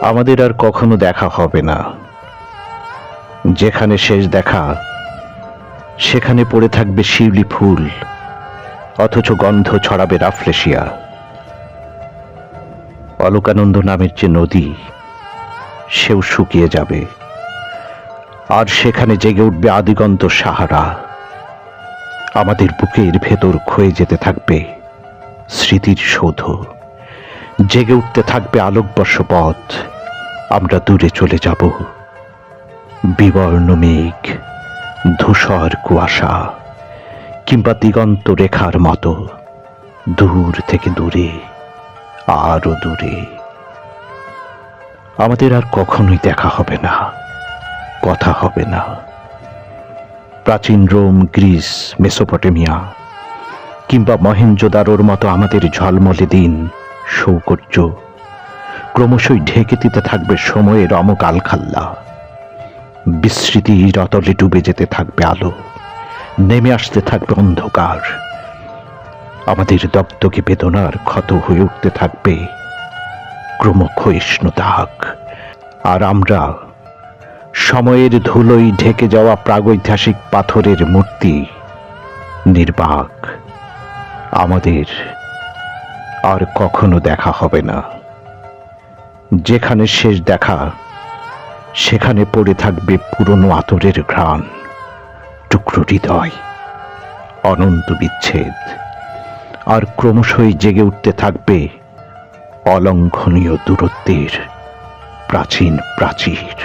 আমাদের আর কখনো দেখা হবে না। যেখানে শেষ দেখা সেখানে পড়ে থাকবে শিউলি ফুল, অথচ গন্ধ ছড়াবে রাফলেশিয়া। অলোকানন্দ নামের যে নদী, সেও শুকিয়ে যাবে, আর সেখানে জেগে উঠবে আদিগন্ত সাহারা। আমাদের বুকের ভেতর ক্ষয়ে যেতে থাকবে স্মৃতির সৌধ, জেগে উঠতে থাকবে আলোকবর্ষ পথ। আমরা দূরে চলে যাব, বিবর্ণ মেঘ, ধূসর কুয়াশা, কিংবা দিগন্ত রেখার মতো দূর থেকে দূরে, আরো দূরে। আমাদের আর কখনোই দেখা হবে না, কথা হবে না। প্রাচীন রোম, গ্রিস, মেসোপটেমিয়া কিংবা মহেঞ্জোদারোর মতো আমাদের ঝলমলে দিন, সৌকর্য ক্রমশই ঢেকে দিতে থাকবে সময়ের অমোঘ আলখাল্লা। বিস্মৃতির অতলে ডুবে যেতে থাকবে আলো, নেমে আসতে থাকবে অন্ধকার। আমাদের দপ্তকে বেদনার ক্ষত হয়ে উঠতে থাকবে ক্রমক্ষয়িষ্ণু দাগ। আর আমরা সময়ের ধুলোয় ঢেকে যাওয়া প্রাগৈতিহাসিক পাথরের মূর্তি, নির্বাক। আমাদের আর কখনো দেখা হবে না। যেখানে শেষ দেখা সেখানে পড়ে থাকবে পুরনো আতরের ঘ্রাণ, টুকরো হৃদয়, অনন্ত বিচ্ছেদ। আর ক্রমশই জেগে উঠতে থাকবে অলঙ্ঘনীয় দূরত্বের প্রাচীন প্রাচীর।